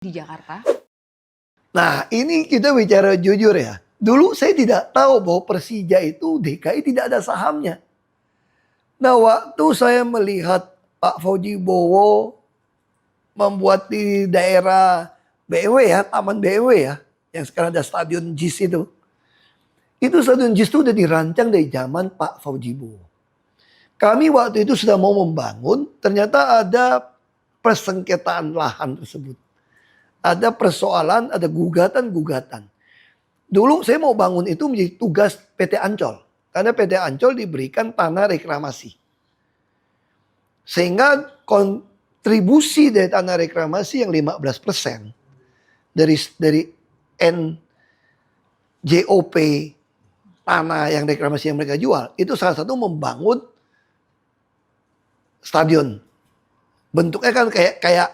di Jakarta? Nah, ini kita bicara jujur ya. Dulu saya tidak tahu bahwa Persija itu DKI tidak ada sahamnya. Nah, waktu saya melihat Pak Fauji Bowo membuat di daerah BW ya, Taman BW ya, yang sekarang ada Stadion JIS itu. Itu Stadion JIS itu udah dirancang dari zaman Pak Fauji Bowo. Kami waktu itu sudah mau membangun, ternyata ada persengketaan lahan tersebut. Ada persoalan, ada gugatan-gugatan. Dulu saya mau bangun itu menjadi tugas PT Ancol. Karena PT Ancol diberikan tanah reklamasi. Sehingga kontribusi dari tanah reklamasi yang 15% dari NJOP tanah yang reklamasi yang mereka jual, itu salah satu membangun stadion. Bentuknya kan kayak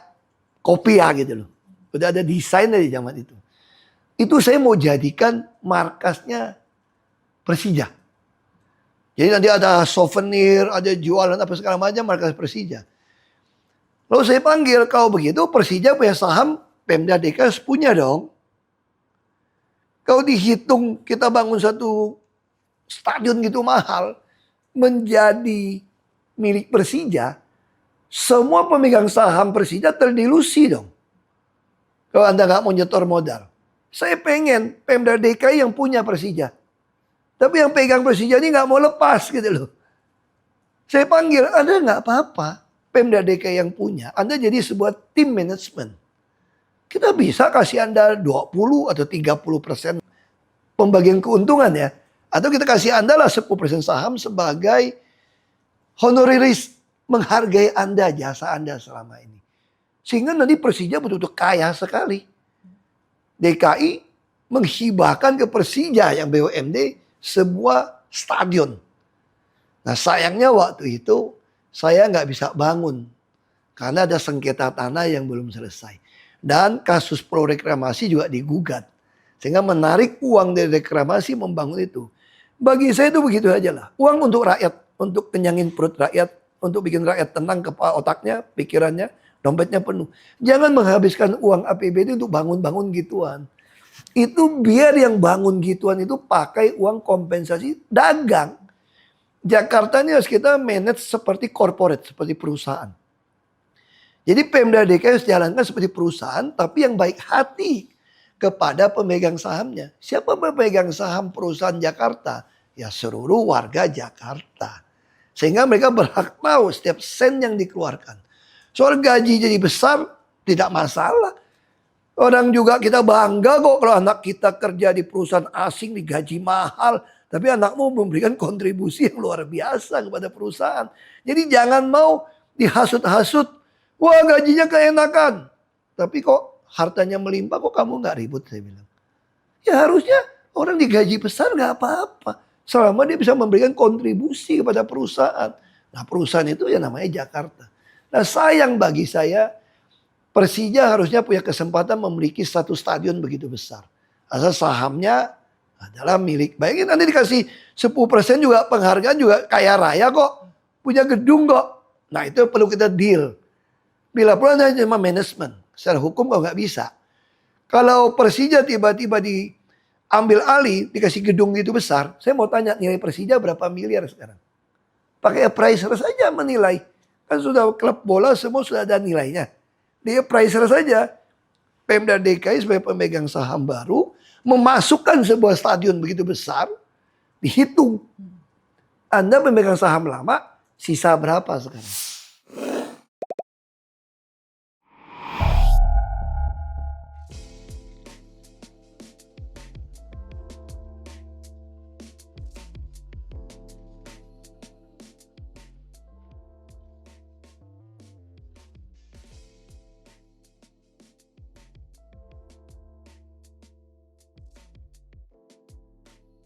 kopia gitu loh. Udah ada desain dari zaman itu. Itu saya mau jadikan markasnya Persija. Jadi nanti ada souvenir, ada jualan apa segala macam markas Persija. Lalu saya panggil, kalau begitu Persija punya saham, Pemda DKI punya dong. Kalau dihitung kita bangun satu stadion gitu mahal, menjadi milik Persija, semua pemegang saham Persija terdilusi dong. Kalau Anda nggak mau nyetor modal. Saya pengen Pemda DKI yang punya Persija. Tapi yang pegang Persija ini nggak mau lepas gitu loh. Saya panggil, Anda nggak apa-apa. Pemda DKI yang punya. Anda jadi sebuah tim manajemen. Kita bisa kasih Anda 20 atau 30% pembagian keuntungan ya. Atau kita kasih Anda lah 10% saham sebagai honoraris. Menghargai Anda, jasa Anda selama ini. Sehingga nanti Persija betul-betul kaya sekali. DKI menghibahkan ke Persija yang BUMD sebuah stadion. Nah sayangnya waktu itu saya nggak bisa bangun. Karena ada sengketa tanah yang belum selesai. Dan kasus pro reklamasi juga digugat. Sehingga menarik uang dari reklamasi membangun itu. Bagi saya itu begitu aja lah. Uang untuk rakyat. Untuk kenyangin perut rakyat. Untuk bikin rakyat tenang kepala otaknya, pikirannya. Dompetnya penuh. Jangan menghabiskan uang APBD untuk bangun-bangun gituan. Itu biar yang bangun gituan itu pakai uang kompensasi dagang. Jakarta ini harus kita manage seperti corporate, seperti perusahaan. Jadi Pemda DKI harus jalankan seperti perusahaan, tapi yang baik hati kepada pemegang sahamnya. Siapa pemegang saham perusahaan Jakarta? Ya seluruh warga Jakarta. Sehingga mereka berhak tahu setiap sen yang dikeluarkan. Soal gaji jadi besar, tidak masalah. Orang juga kita bangga kok kalau anak kita kerja di perusahaan asing digaji mahal. Tapi anakmu memberikan kontribusi yang luar biasa kepada perusahaan. Jadi jangan mau dihasut-hasut. Wah gajinya keenakan. Tapi kok hartanya melimpah kok kamu gak ribut saya bilang. Ya harusnya orang digaji besar gak apa-apa. Selama dia bisa memberikan kontribusi kepada perusahaan. Nah perusahaan itu ya namanya Jakarta. Nah sayang bagi saya Persija harusnya punya kesempatan memiliki satu stadion begitu besar. Asal sahamnya adalah milik. Bayangin nanti dikasih 10% juga penghargaan juga kaya raya kok. Punya gedung kok. Nah itu perlu kita deal. Bila perlu hanya cuma manajemen. Secara hukum kok nggak bisa. Kalau Persija tiba-tiba diambil alih, dikasih gedung gitu besar. Saya mau tanya nilai Persija berapa miliar sekarang. Pakai appraiser saja menilai. Kan sudah klub bola semua sudah ada nilainya. Dia appraiser saja. Pemda DKI sebagai pemegang saham baru memasukkan sebuah stadion begitu besar, dihitung. Anda pemegang saham lama, sisa berapa sekarang?